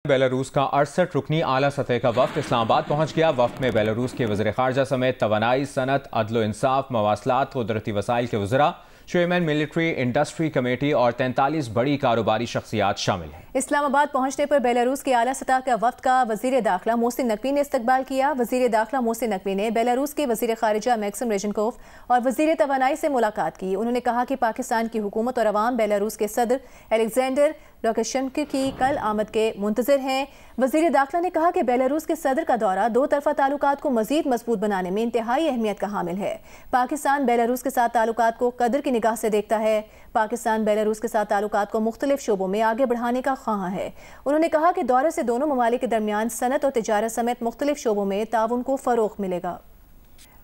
Belarus का 68 रुकनी आला सतह का वफ्द इस्लामाबाद पहुंच गया। वफ्द में बेलारूस के वज़ीर ख़ारजा समेत तवानाई, सनत, अदल इंसाफ, मवासलात, कुदरती वसाइल के वज़रा, चेयरमैन मिलिट्री इंडस्ट्री कमेटी और 43 बड़ी कारोबारी शख्सियात शामिल हैं। इस्लामाबाद पहुंचने पर बेलारूस के आला सतह का वफ्द का वज़ीर दाखिला मोहसिन नकवी ने इस्तकबाल किया। वज़ीर दाखिला मोहसिन नकवी ने बेलारूस के वज़ीर ख़ारिजा मैक्सिम रेजनकोव और वज़ीर तवानाई से मुलाकात की। उन्होंने कहा कि पाकिस्तान की हुकूमत और अवाम बेलारूस के सदर अलेक्जेंडर लुकाशेंको की कल आमद के मुंतज़िर हैं। वज़ीर दाखिला ने कहा कि बेलारूस के सदर का दौरा दो तरफ़ा ताल्लुकात को मज़ीद मजबूत बनाने में इंतहाई अहमियत का हामिल है। पाकिस्तान बेलारूस के साथ ताल्लुकात को कदर की निगाह से देखता है। पाकिस्तान बेलारूस के साथ ताल्लुकात को मुख्तलिफ शोबों में आगे बढ़ाने का ख्वाह है। उन्होंने कहा कि दौरे से दोनों ममालिक के दरमियान सनत और तिजारत समेत मुख्तलिफ शोबों में ताउन को फ़रोग़ मिलेगा।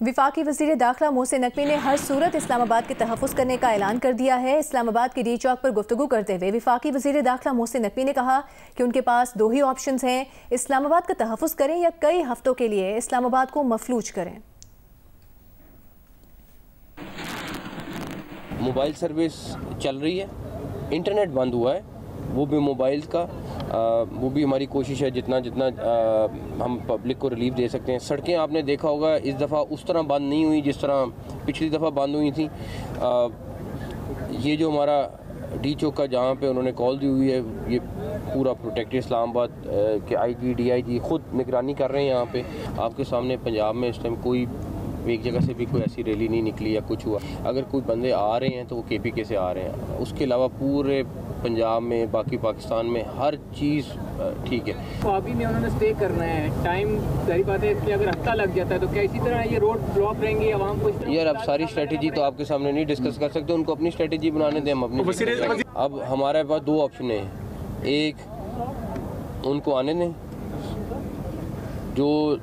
विफाकी वज़ीर दाखिला मोहसिन नकवी ने हर सूरत इस्लामाबाद के तहफ़्फ़ुज़ करने का ऐलान कर दिया है। इस्लामाबाद के डी चौक पर गुफ्तगू करते हुए विफाकी वज़ीर दाखिला मोहसिन नकवी ने कहा कि उनके पास दो ही ऑप्शंस हैं, इस्लामाबाद का तहफ़्फ़ुज़ करें या कई हफ्तों के लिए इस्लामाबाद को मफलूज करें। मोबाइल सर्विस चल रही है, इंटरनेट बंद हुआ है, वो भी मोबाइल का वो भी हमारी कोशिश है जितना हम पब्लिक को रिलीफ दे सकते हैं। सड़कें आपने देखा होगा इस दफ़ा उस तरह बंद नहीं हुई जिस तरह पिछली दफ़ा बंद हुई थी। ये जो हमारा डी चौक का जहाँ पे उन्होंने कॉल दी हुई है, ये पूरा प्रोटेक्टेड इस्लामाबाद के आईजी डीआईजी खुद निगरानी कर रहे हैं। यहाँ पे आपके सामने पंजाब में इस टाइम कोई एक जगह से भी कोई ऐसी रैली नहीं निकली या कुछ हुआ। अगर कोई बंदे आ रहे हैं तो वो केपीके से आ रहे हैं, उसके अलावा पूरे पंजाब में बाकी पाकिस्तान में हर चीज़ ठीक है। अभी में उन्होंने स्टे करना है, टाइम सारी बात है कि अगर हफ्ता लग जाता है तो क्या इसी तरह ये रोड ब्लॉक रहेंगे आवाम को? यार अब सारी स्ट्रेटजी तो आपके सामने नहीं डिस्कस कर सकते, उनको अपनी स्ट्रेटजी बनाने दें, हम अपनी। अब हमारे पास दो ऑप्शन है, एक उनको आने दें, जो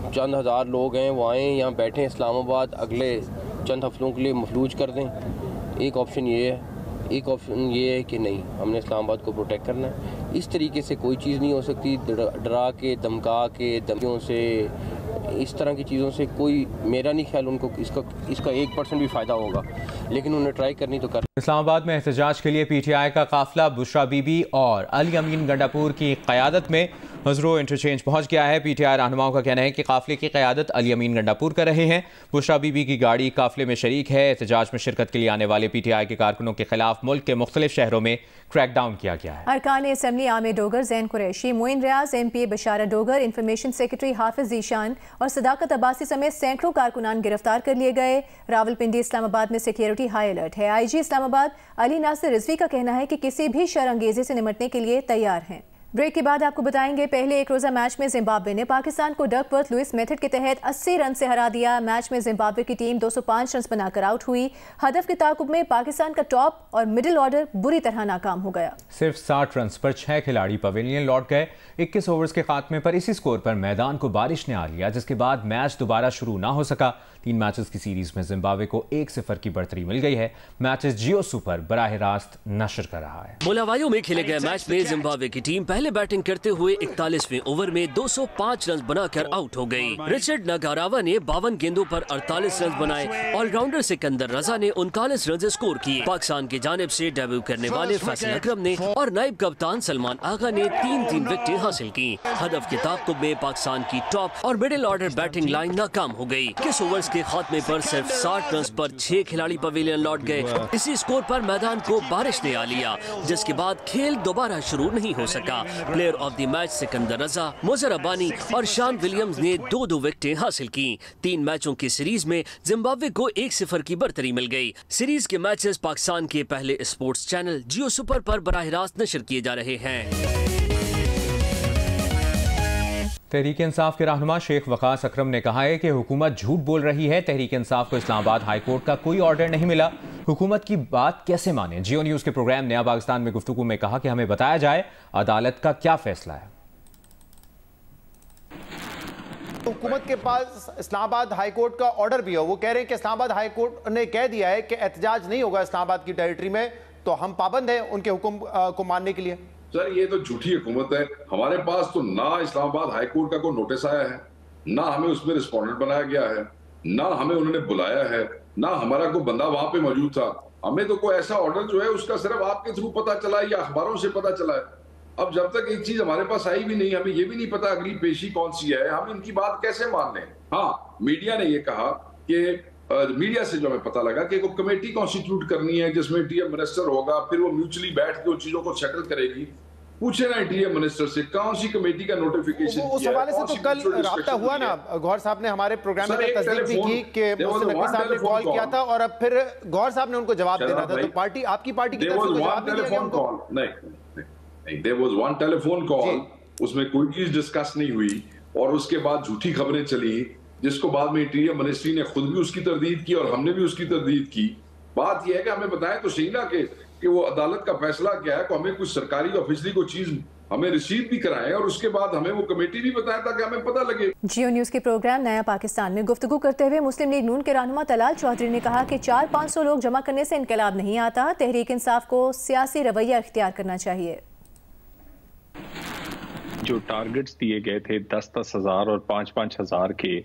चंद हज़ार लोग हैं वो आएँ यहाँ बैठें इस्लामाबाद, अगले चंद हफ्तों के लिए मफलूज कर दें। एक ऑप्शन ये है, एक ऑप्शन ये है कि नहीं, हमने इस्लामाबाद को प्रोटेक्ट करना है। इस तरीके से कोई चीज़ नहीं हो सकती, डरा के, धमका के, धमकियों से, इस तरह की चीज़ों से कोई, मेरा नहीं ख्याल उनको इसका 1% भी फ़ायदा होगा, लेकिन उन्हें ट्राई करनी तो कर। इस्लामाबाद में एहतजाज के लिए पीटीआई का काफिला बुशरा बीबी और अली अमीन गंडापुर की क़यादत में हज़रो इंटरचेंज पहुंच गया है। पीटीआई रहनुमाओं का कहना है कि काफिले की क़यादत अली अमीन गंडापुर कर रहे हैं। बुशरा बीबी की गाड़ी काफिले में शरीक है। एहतजाज में शिरकत के लिए आने वाले पीटीआई के कारकुनों के खिलाफ मुल्क के मुख्तलिफ शहरों में क्रैकडाउन किया गया है। अरकान असम्बली आमिर डोगर, जैन कुरैशी, मोइन रियाज, MP बशारा डोगर, इंफॉर्मेशन सेक्रेटरी हाफिज जीशान और सदाकत अब्बासी समेत सैकड़ों कारकुनान गिरफ्तार कर लिए गए। रावलपिंडी इस्लामाबाद में सिक्योरिटी हाई अलर्ट है। IG इस्लामाबाद अली नासिर रिजवी का कहना है कि किसी भी शरअंगेज़ी से निपटने के लिए तैयार हैं। ब्रेक के बाद आपको बताएंगे, पहले एक रोज़ा मैच में जिम्बाब्वे ने पाकिस्तान को डकवर्थ लुइस मेथड के तहत 80 रन से हरा दिया। मैच में जिम्बाब्वे की टीम 205 रन बनाकर आउट हुई। हदफ के ताकुब में पाकिस्तान का टॉप और मिडिल ऑर्डर बुरी तरह नाकाम हो गया। सिर्फ 60 रन पर 6 खिलाड़ी पवेलियन लौट गए। 21 ओवर्स के खात्मे पर इसी स्कोर पर मैदान को बारिश ने आ लिया, जिसके बाद मैच दोबारा शुरू ना हो सका। 3 मैचेस की सीरीज में जिम्बाब्वे को 1-0 की बढ़तरी मिल गई है। मैचेस जियो सुपर बराह रास्त नशर कर रहा है। बुलावायो में खेले गए मैच में जिम्बाब्वे की टीम पहले बैटिंग करते हुए 41वें ओवर में 205 रन बनाकर आउट हो गई। रिचर्ड नगारावा ने 52 गेंदों पर 48 रन बनाए। ऑलराउंडर सिकंदर रजा ने 39 रन स्कोर किए। पाकिस्तान की जानिब से डेब्यू करने वाले फैसल अकरम ने और नायब कप्तान सलमान आगा ने 3 विकेटें हासिल की। हदफ के ताक़ुब में पाकिस्तान की टॉप और मिडिल ऑर्डर बैटिंग लाइन नाकाम हो गई। 21 ओवर्स के खात्मे पर सिर्फ 60 रन पर 6 खिलाड़ी पवेलियन लौट गए। इसी स्कोर पर मैदान को बारिश ने आ लिया, जिसके बाद खेल दोबारा शुरू नहीं हो सका। Player of the match Sikandar Raza, Muzarabani और शान विलियम्स ने 2 विकेटें हासिल की। 3 मैचों की सीरीज में जिम्बाब्वे को 1-0 की बढ़तरी मिल गई। सीरीज के मैचेस पाकिस्तान के पहले स्पोर्ट्स चैनल जियो सुपर पर बराह रास्त नशर किए जा रहे हैं। तहरीक इंसाफ के रहनुमा शेख वकास अकरम ने कहा है कि हुकूमत झूठ बोल रही है। तहरीक इंसाफ को इस्लामाबाद हाई कोर्ट का कोई ऑर्डर नहीं मिला, हुकूमत की बात कैसे माने। जियो न्यूज़ के प्रोग्राम नया पाकिस्तान में गुफ्तगू में कहा कि हमें बताया जाए अदालत का क्या फैसला है। हुकूमत के पास इस्लामाबाद हाई कोर्ट का ऑर्डर भी हो, वो कह रहे हैं कि इस्लामाबाद हाई कोर्ट ने कह दिया है कि एहतजाज नहीं होगा इस्लामाबाद की टेरिटरी में, तो हम पाबंद हैं उनके हुक्म को मानने के लिए। सर ये तो झूठी हुकूमत है। हमारे पास तो ना इस्लामाबाद हाई कोर्ट का कोई नोटिस आया है, ना हमें उसमें रिस्पोंडेंट बनाया गया है, ना हमें उन्होंने बुलाया है, ना हमारा कोई बंदा वहां पे मौजूद था। हमें तो कोई ऐसा ऑर्डर जो है उसका सिर्फ आपके थ्रू पता चला है या अखबारों से पता चला है। अब जब तक एक चीज हमारे पास आई भी नहीं, हमें ये भी नहीं पता अगली पेशी कौन सी है, हम इनकी बात कैसे मान लें। हाँ, मीडिया ने ये कहा कि मीडिया से जो हमें पता लगा कि एक कमेटी कॉन्स्टिट्यूट करनी है जिसमें टीएम मिनिस्टर होगा, फिर वो म्यूचुअली बैठ के उन चीजों को सेटल करेगी। पूछे ना टीएम मिनिस्टर से कौन सी कमेटी का नोटिफिकेशन उस हवाले से तो कल राब्ता हुआ ना, गौहर साहब ने हमारे प्रोग्राम में तस्दीक भी की कि मुफ्ती नकवी साहब ने कॉल किया था और अब फिर गौहर साहब ने उनको जवाब देना था, तो पार्टी आपकी पार्टी की तरफ से जवाब नहीं दिया उनको। नहीं, there was one telephone call, उसमें कोई चीज डिस्कस नहीं हुई और उसके बाद झूठी खबरें चली, जिसको बाद में इंटीरियर मिनिस्ट्री ने खुद भी उसकी तरदीद की और हमने भी उसकी तरदीद की। बात यह है कि हमें बताएं तो सही ना कि वो अदालत का फैसला क्या है, को हमें कुछ सरकारी ऑफिशियली कोई चीज हमें रिसीव भी कराएं और उसके बाद हमें वो कमेटी भी बताएं ताकि हमें पता लगे। जियो न्यूज के प्रोग्राम नया पाकिस्तान में गुफ्तगू करते हुए मुस्लिम लीग नून के रहनुमा तलाल चौधरी ने कहा कि 400-500 लोग जमा करने से इनकलाब नहीं आता, तहरीक इंसाफ को सियासी रवैया इख्तियार करना चाहिए। जो टारगेट्स दिए गए थे 10-10 हज़ार और 5-5 हज़ार के,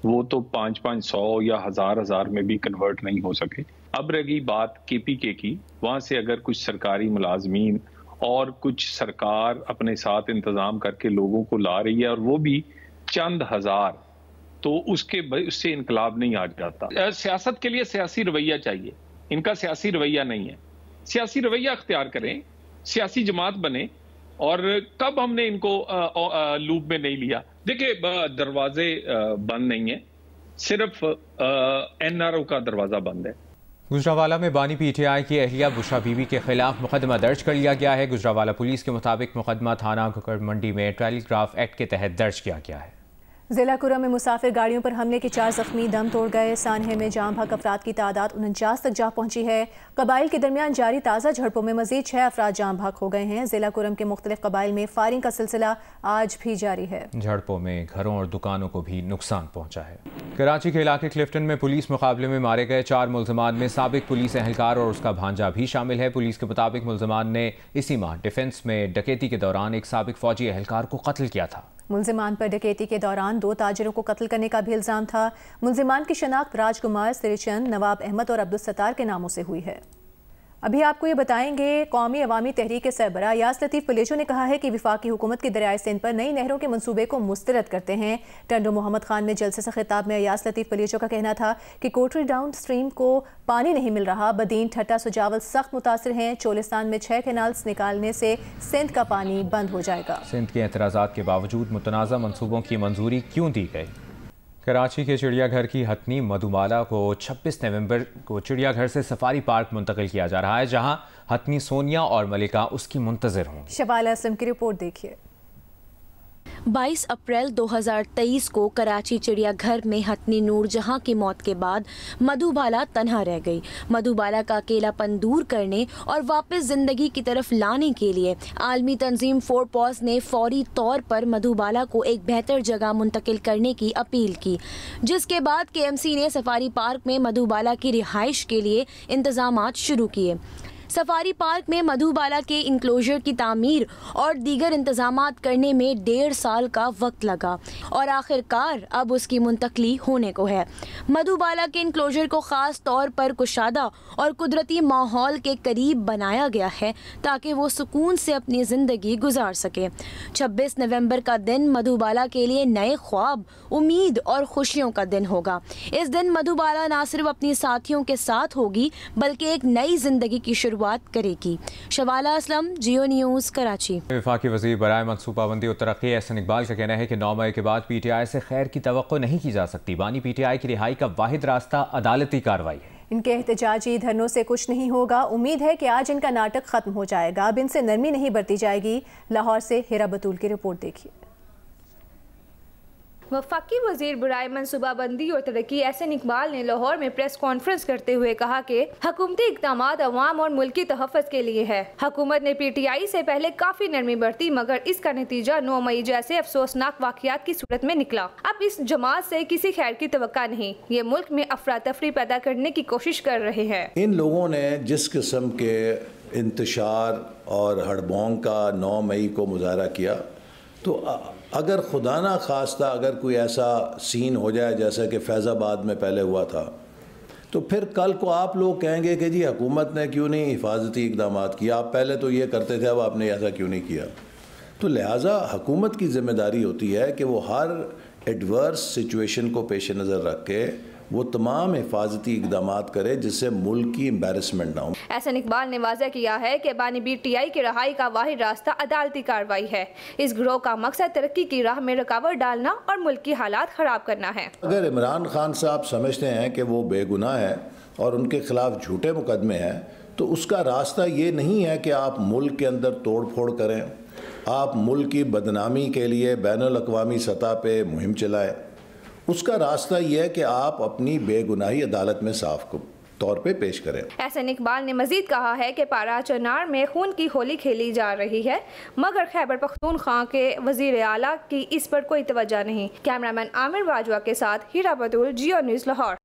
वो तो 500-500 या हज़ार में भी कन्वर्ट नहीं हो सके। अब रही बात केपीके की, वहां से अगर कुछ सरकारी मुलाजमीन और कुछ सरकार अपने साथ इंतजाम करके लोगों को ला रही है और वो भी चंद हजार, तो उससे इनकलाब नहीं आ जाता। सियासत के लिए सियासी रवैया चाहिए, इनका सियासी रवैया नहीं है। सियासी रवैया अख्तियार करें, सियासी जमात बने। और कब हमने इनको लूप में नहीं लिया? देखिए, दरवाजे बंद नहीं है, सिर्फ एनआरओ का दरवाजा बंद है। गुजरावाला में बानी पीटीआई की अहलिया बुशरा बीबी के खिलाफ मुकदमा दर्ज कर लिया गया है। गुजरावाला पुलिस के मुताबिक मुकदमा थाना कुकर मंडी में टेलीग्राफ एक्ट के तहत दर्ज किया गया है। जिला कुरम में मुसाफिर गाड़ियों पर हमले के 4 जख्मी दम तोड़ गए। सानहे में जाम भाग अफराद की तादाद 49 तक जा पहुंची है। कबाइल के दरमियान जारी ताज़ा झड़पों में मजीद 6 अफराद जाम भाग हो गए हैं। जिला कुरम के मुख्तलिफ कबाइल में फायरिंग का सिलसिला आज भी जारी है। झड़पों में घरों और दुकानों को भी नुकसान पहुंचा है। कराची के इलाके क्लिफ्टन में पुलिस मुकाबले में मारे गए 4 मुल्ज़िमान में साबिक पुलिस एहलकार और उसका भांजा भी शामिल है। पुलिस के मुताबिक मुल्ज़िमान ने इसी माह डिफेंस में डकैती के दौरान एक साबिक फौजी एहलकार को कत्ल किया था। मुल्ज़िमान पर डकैती के दौरान 2 ताजिरों को कत्ल करने का भी इल्ज़ाम था। मुल्ज़िमान की शनाख्त राजकुमार, सिरिचंद, नवाब अहमद और अब्दुल सत्तार के नामों से हुई है। अभी आपको ये बताएंगे, कौमी अवामी तहरीक के सरबराह यास लतीफ़ पलेचो ने कहा है कि वफाकी हुकूमत के दरियाए सिंध पर नई नहरों के मंसूबे को मुस्तरद करते हैं। टंडो मोहम्मद खान में जलसे से खिताब में यास लतीफ़ पलेचो का कहना था कि कोटरी डाउन स्ट्रीम को पानी नहीं मिल रहा। बदीन, ठट्टा, सुजावल सख्त मुतासर हैं। चोलिस्तान में 6 कैनाल्स निकालने से सिंध का पानी बंद हो जाएगा। सिंध के एतराज़ात के बावजूद मुतनाज़ा मंसूबों की मंजूरी क्यों दी गई? कराची के चिड़ियाघर की हथनी मधुबाला को 26 नवंबर को चिड़ियाघर से सफारी पार्क मुंतकिल किया जा रहा है, जहां हथनी सोनिया और मलिका उसकी मुंतज़िर होंगी। शबाला असलम की रिपोर्ट देखिए। 22 अप्रैल 2023 को कराची चिड़ियाघर में हथनी नूरजहां की मौत के बाद मधुबाला तन्हा रह गई। मधुबाला का अकेलापन दूर करने और वापस जिंदगी की तरफ लाने के लिए आलमी तंजीम 4 पॉज ने फौरी तौर पर मधुबाला को एक बेहतर जगह मुंतकिल करने की अपील की, जिसके बाद KMC ने सफारी पार्क में मधुबाला की रिहाइश के लिए इंतजामात शुरू किए। सफारी पार्क में मधुबाला के इंक्लोजर की तामीर और दीगर इंतजामात करने में 1.5 साल का वक्त लगा और आखिरकार अब उसकी मुंतकली होने को है। मधुबाला के इंक्लोजर को ख़ास तौर पर कुशादा और कुदरती माहौल के करीब बनाया गया है ताकि वो सुकून से अपनी ज़िंदगी गुजार सके। 26 नवंबर का दिन मधुबाला के लिए नए ख्वाब, उम्मीद और खुशियों का दिन होगा। इस दिन मधुबाला न सिर्फ अपनी साथियों के साथ होगी बल्कि एक नई जिंदगी की शुरुआत करेगी। शबाला असलम, जियो न्यूज़, कराची। वफाकी वज़ीर बराए मनसूबाबंदी और तरक्की एहसन इकबाल का कहना है कि 9 मई के बाद PTI से खैर की तवक्को नहीं की जा सकती। बानी PTI की रिहाई का वाहिद रास्ता अदालती कार्रवाई है। इनके एहतजाजी धरनों से कुछ नहीं होगा। उम्मीद है कि आज इनका नाटक खत्म हो जाएगा। अब इनसे नरमी नहीं बरती जाएगी। लाहौर से हिरा बतूल की रिपोर्ट देखिए। वफाकी वजीर बराए मनसूबाबंदी और तरक्की एहसन इकबाल ने लाहौर में प्रेस कॉन्फ्रेंस करते हुए कहा कि हुकूमती इक़दामात अवाम और मुल्क की तहफ़्फ़ुज़ के लिए है। हुकूमत ने PTI से पहले काफ़ी नरमी बरती, मगर इसका नतीजा 9 मई जैसे अफसोसनाक वाक़यात की सूरत में निकला। अब इस जमात से किसी खैर की तवक्का नहीं। ये मुल्क में अफरा तफरी पैदा करने की कोशिश कर रहे हैं। इन लोगों ने जिस किस्म के इंतशार और हड़बोंग का 9 मई को मुजाहरा किया, तो अगर खुदा ना खास्ता अगर कोई ऐसा सीन हो जाए जैसा कि फैज़ाबाद में पहले हुआ था, तो फिर कल को आप लोग कहेंगे कि जी हुकूमत ने क्यों नहीं हिफाजती इकदाम किया, आप पहले तो ये करते थे, अब आपने ऐसा क्यों नहीं किया। तो लिहाजा हुकूमत की ज़िम्मेदारी होती है कि वो हर एडवर्स सिचुएशन को पेश नज़र रख के वो तमाम हिफाजती इकदाम करे जिससे मुल्क की एम्बेरसमेंट ना हो। एहसन इकबाल ने वाज़ह किया है कि बानी PTI की रहाई का वाहिद रास्ता अदालती कार्रवाई है। इस गिरोह का मकसद तरक्की की राह में रुकावट डालना और मुल्क की हालात ख़राब करना है। अगर इमरान खान साहब समझते हैं कि वो बेगुनाह है और उनके खिलाफ झूठे मुकदमे हैं, तो उसका रास्ता ये नहीं है कि आप मुल्क के अंदर तोड़ फोड़ करें, आप मुल्क की बदनामी के लिए बैनुल अक़वामी सतह पे मुहिम चलाएं। उसका रास्ता यह है कि आप अपनी बेगुनाही अदालत में साफ तौर पे पेश करें। एहसन इकबाल ने मजीद कहा है कि पारा चनार में खून की होली खेली जा रही है, मगर खैबर पख्तूनख्वा के वजीर आला की इस पर कोई तवज्जो नहीं। कैमरामैन आमिर बाजवा के साथ हीरा बतूल, जियो न्यूज़, लाहौर।